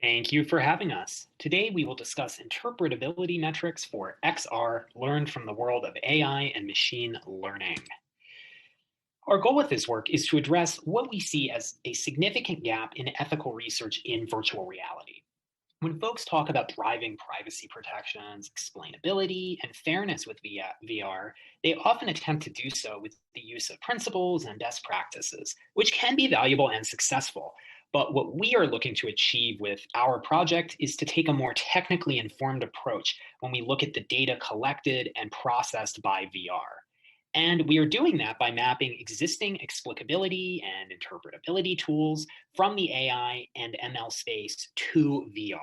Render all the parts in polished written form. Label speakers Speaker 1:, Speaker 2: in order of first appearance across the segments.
Speaker 1: Thank you for having us. Today, we will discuss interpretability metrics for XR learned from the world of AI and machine learning. Our goal with this work is to address what we see as a significant gap in ethical research in virtual reality. When folks talk about driving privacy protections, explainability, and fairness with VR, they often attempt to do so with the use of principles and best practices, which can be valuable and successful. But what we are looking to achieve with our project is to take a more technically informed approach when we look at the data collected and processed by VR. And we are doing that by mapping existing explicability and interpretability tools from the AI and ML space to VR.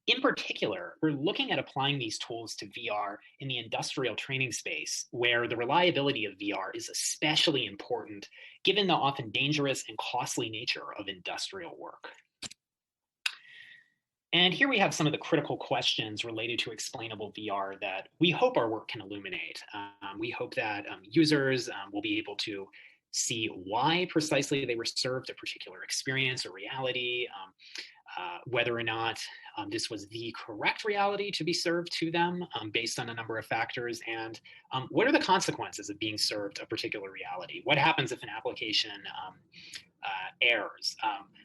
Speaker 1: In particular, we're looking at applying these tools to VR in the industrial training space, where the reliability of VR is especially important given the often dangerous and costly nature of industrial work. And here we have some of the critical questions related to explainable VR that we hope our work can illuminate. We hope that users will be able to see why precisely they were served a particular experience or reality, whether or not this was the correct reality to be served to them based on a number of factors, and what are the consequences of being served a particular reality? What happens if an application errors?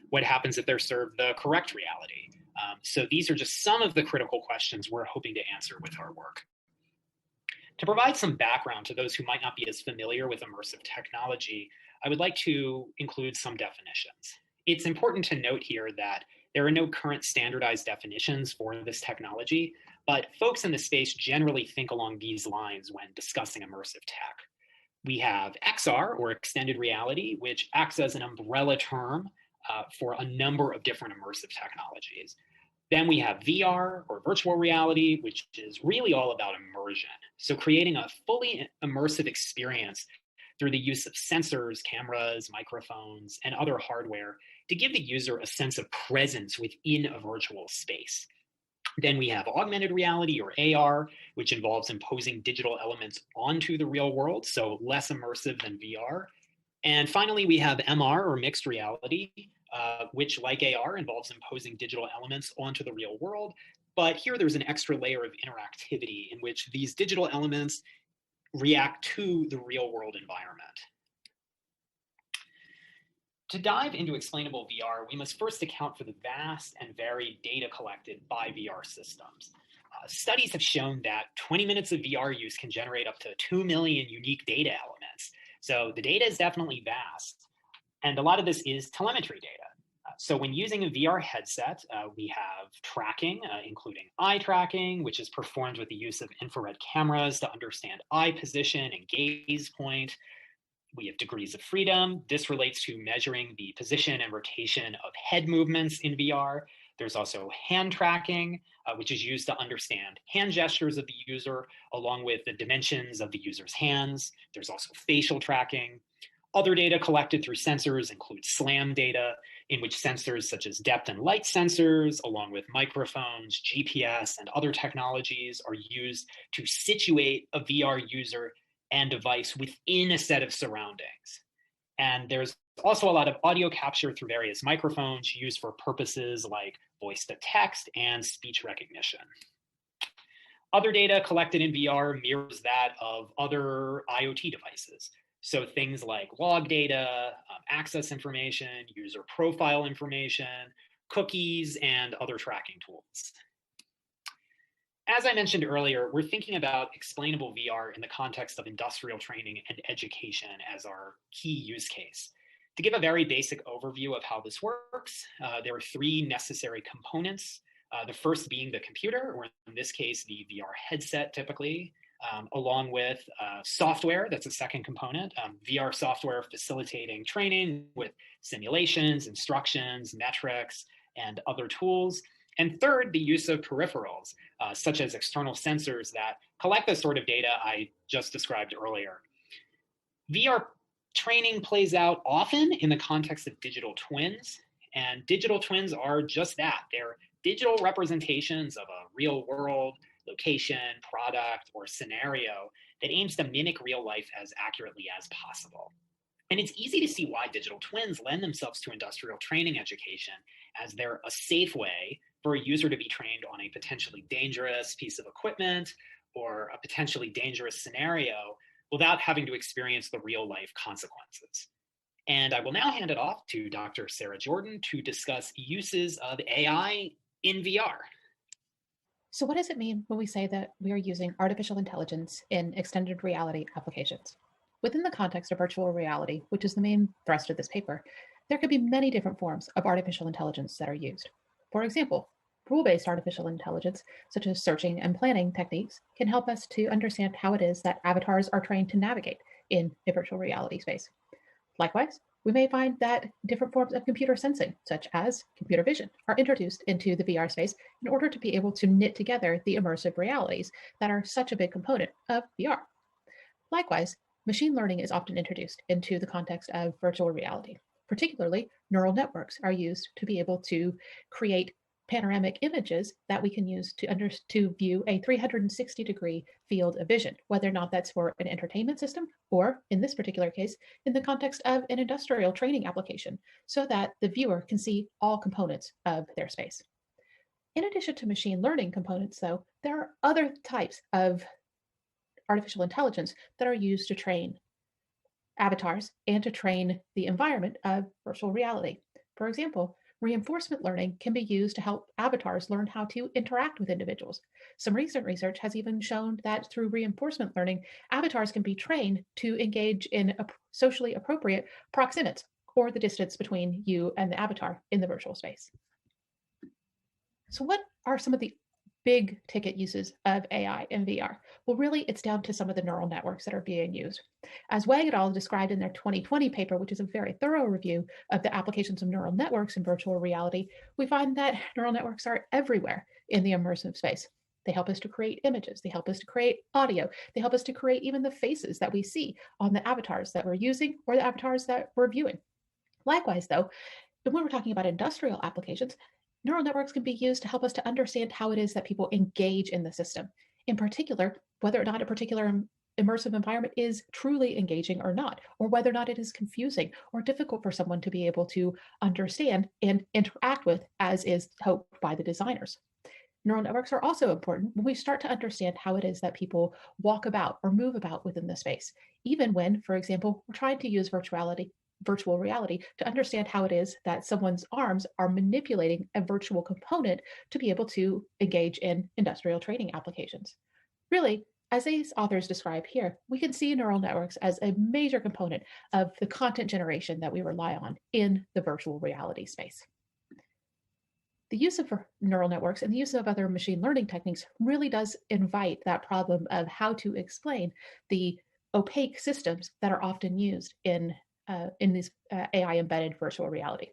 Speaker 1: What happens if they're served the correct reality? So these are just some of the critical questions we're hoping to answer with our work. To provide some background to those who might not be as familiar with immersive technology, I would like to include some definitions. It's important to note here that there are no current standardized definitions for this technology, but folks in the space generally think along these lines when discussing immersive tech. We have XR, or extended reality, which acts as an umbrella term for a number of different immersive technologies. Then we have VR, or virtual reality, which is really all about immersion. So creating a fully immersive experience through the use of sensors, cameras, microphones, and other hardware to give the user a sense of presence within a virtual space. Then we have augmented reality, or AR, which involves imposing digital elements onto the real world, so less immersive than VR. And finally, we have MR, or mixed reality, which, like AR, involves imposing digital elements onto the real world. But here there's an extra layer of interactivity in which these digital elements react to the real world environment. To dive into explainable VR, we must first account for the vast and varied data collected by VR systems. Studies have shown that 20 minutes of VR use can generate up to 2 million unique data elements. So the data is definitely vast. And a lot of this is telemetry data. So when using a VR headset, we have tracking, including eye tracking, which is performed with the use of infrared cameras to understand eye position and gaze point. We have degrees of freedom. This relates to measuring the position and rotation of head movements in VR. There's also hand tracking, which is used to understand hand gestures of the user, along with the dimensions of the user's hands. There's also facial tracking. Other data collected through sensors include SLAM data, in which sensors such as depth and light sensors, along with microphones, GPS, and other technologies are used to situate a VR user and device within a set of surroundings. And there's also a lot of audio capture through various microphones used for purposes like voice to text and speech recognition. Other data collected in VR mirrors that of other IoT devices. So things like log data, access information, user profile information, cookies, and other tracking tools. As I mentioned earlier, we're thinking about explainable VR in the context of industrial training and education as our key use case. To give a very basic overview of how this works, there are three necessary components. The first being the computer, or in this case, the VR headset typically, along with software, that's a second component, VR software facilitating training with simulations, instructions, metrics, and other tools. And third, the use of peripherals, such as external sensors that collect the sort of data I just described earlier. VR training plays out often in the context of digital twins, and digital twins are just that. They're digital representations of a real world location, product, or scenario that aims to mimic real life as accurately as possible. And it's easy to see why digital twins lend themselves to industrial training education, as they're a safe way for a user to be trained on a potentially dangerous piece of equipment or a potentially dangerous scenario without having to experience the real life consequences. And I will now hand it off to Dr. Sara Jordan to discuss uses of AI in VR.
Speaker 2: So what does it mean when we say that we are using artificial intelligence in extended reality applications? Within the context of virtual reality, which is the main thrust of this paper, there could be many different forms of artificial intelligence that are used. For example, rule-based artificial intelligence, such as searching and planning techniques, can help us to understand how it is that avatars are trained to navigate in a virtual reality space. Likewise, we may find that different forms of computer sensing, such as computer vision, are introduced into the VR space in order to be able to knit together the immersive realities that are such a big component of VR. Likewise, machine learning is often introduced into the context of virtual reality. Particularly, neural networks are used to be able to create panoramic images that we can use to view a 360-degree field of vision, whether or not that's for an entertainment system or, in this particular case, in the context of an industrial training application, so that the viewer can see all components of their space. In addition to machine learning components, though, there are other types of artificial intelligence that are used to train avatars and to train the environment of virtual reality. For example, reinforcement learning can be used to help avatars learn how to interact with individuals. Some recent research has even shown that through reinforcement learning, avatars can be trained to engage in socially appropriate proxemics, or the distance between you and the avatar in the virtual space. So what are some of the big ticket uses of AI in VR? Well, really, it's down to some of the neural networks that are being used. As Wang et al. Described in their 2020 paper, which is a very thorough review of the applications of neural networks in virtual reality, we find that neural networks are everywhere in the immersive space. They help us to create images. They help us to create audio. They help us to create even the faces that we see on the avatars that we're using or the avatars that we're viewing. Likewise, though, when we're talking about industrial applications, neural networks can be used to help us to understand how it is that people engage in the system. In particular, whether or not a particular immersive environment is truly engaging or not, or whether or not it is confusing or difficult for someone to be able to understand and interact with, as is hoped by the designers. Neural networks are also important when we start to understand how it is that people walk about or move about within the space, even when, for example, we're trying to use virtual reality to understand how it is that someone's arms are manipulating a virtual component to be able to engage in industrial training applications. Really, as these authors describe here, we can see neural networks as a major component of the content generation that we rely on in the virtual reality space. The use of neural networks and the use of other machine learning techniques really does invite that problem of how to explain the opaque systems that are often used in these AI-embedded virtual reality.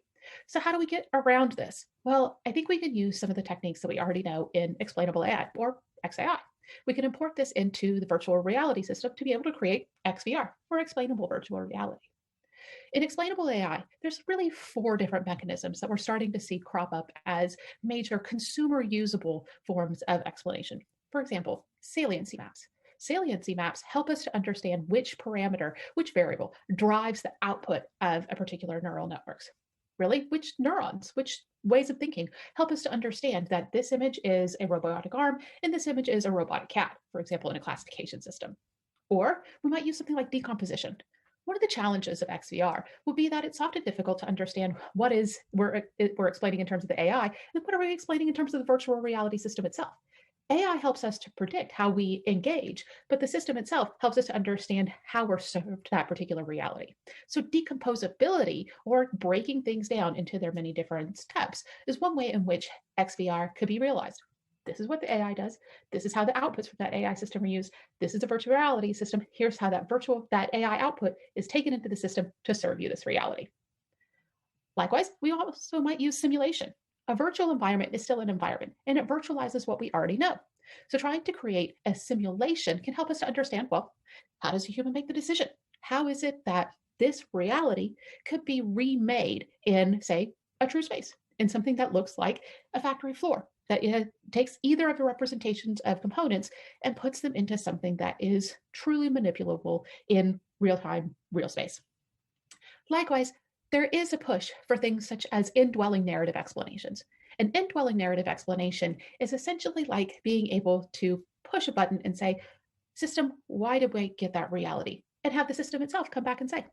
Speaker 2: So how do we get around this? Well, I think we can use some of the techniques that we already know in explainable AI, or XAI. We can import this into the virtual reality system to be able to create XVR, or explainable virtual reality. In explainable AI, there's really 4 different mechanisms that we're starting to see crop up as major consumer usable forms of explanation. For example, saliency maps. Saliency maps help us to understand which parameter, which variable drives the output of a particular neural networks. Really, which neurons, which ways of thinking help us to understand that this image is a robotic arm and this image is a robotic cat, for example, in a classification system. Or we might use something like decomposition. One of the challenges of XVR will be that it's often difficult to understand what is we're explaining in terms of the AI and what are we explaining in terms of the virtual reality system itself. AI helps us to predict how we engage, but the system itself helps us to understand how we're served that particular reality. So decomposability, or breaking things down into their many different steps, is one way in which XVR could be realized. This is what the AI does. This is how the outputs from that AI system are used. This is a virtual reality system. Here's how that AI output is taken into the system to serve you this reality. Likewise, we also might use simulation. A virtual environment is still an environment, and it virtualizes what we already know. So trying to create a simulation can help us to understand, well, how does a human make the decision? How is it that this reality could be remade in, say, a true space, in something that looks like a factory floor, that it takes either of the representations of components and puts them into something that is truly manipulable in real time, real space. Likewise, there is a push for things such as indwelling narrative explanations. An indwelling narrative explanation is essentially like being able to push a button and say, system, why did we get that reality? And have the system itself come back and say,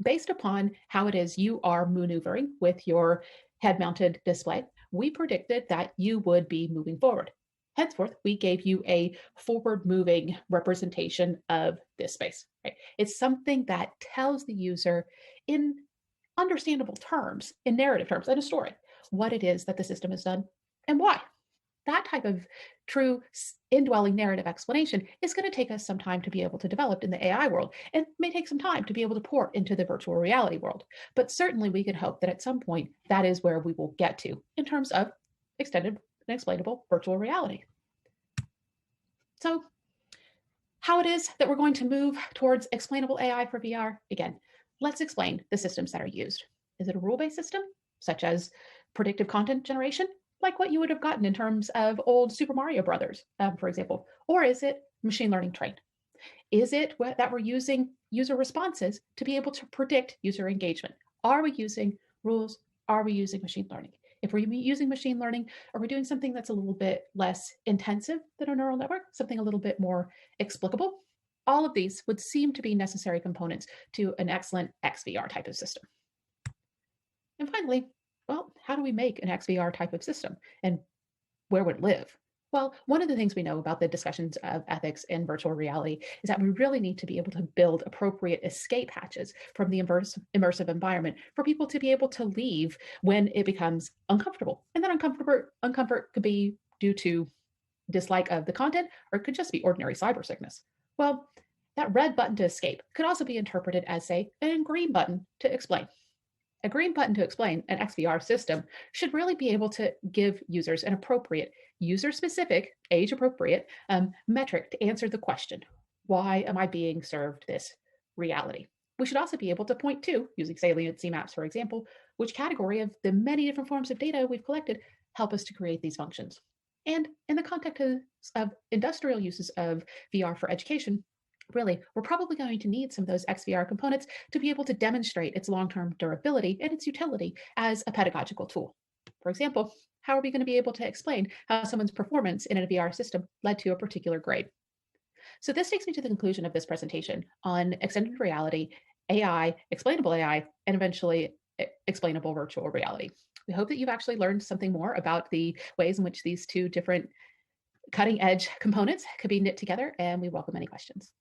Speaker 2: based upon how it is you are maneuvering with your head-mounted display, we predicted that you would be moving forward. Henceforth, we gave you a forward-moving representation of this space. Right? It's something that tells the user in understandable terms, in narrative terms, in a story, what it is that the system has done and why. That type of true indwelling narrative explanation is going to take us some time to be able to develop in the AI world, and may take some time to be able to port into the virtual reality world. But certainly we can hope that at some point that is where we will get to in terms of extended and explainable virtual reality. So how it is that we're going to move towards explainable AI for VR? Again, let's explain the systems that are used. Is it a rule-based system, such as predictive content generation, like what you would have gotten in terms of old Super Mario Brothers, for example? Or is it machine learning trained? Is it that we're using user responses to be able to predict user engagement? Are we using rules? Are we using machine learning? If we're using machine learning, are we doing something that's a little bit less intensive than a neural network, something a little bit more explicable? All of these would seem to be necessary components to an excellent XVR type of system. And finally, well, how do we make an XVR type of system, and where would it live? Well, one of the things we know about the discussions of ethics in virtual reality is that we really need to be able to build appropriate escape hatches from the immersive environment for people to be able to leave when it becomes uncomfortable. And that uncomfort could be due to dislike of the content, or it could just be ordinary cyber sickness. Well, that red button to escape could also be interpreted as, say, a green button to explain. A green button to explain an XVR system should really be able to give users an appropriate, user-specific, age-appropriate metric to answer the question, why am I being served this reality? We should also be able to point to, using saliency maps, for example, which category of the many different forms of data we've collected help us to create these functions. And in the context of industrial uses of VR for education, really, we're probably going to need some of those XVR components to be able to demonstrate its long-term durability and its utility as a pedagogical tool. For example, how are we going to be able to explain how someone's performance in a VR system led to a particular grade? So this takes me to the conclusion of this presentation on extended reality, AI, explainable AI, and eventually explainable virtual reality. We hope that you've actually learned something more about the ways in which these two different cutting edge components could be knit together, and we welcome any questions.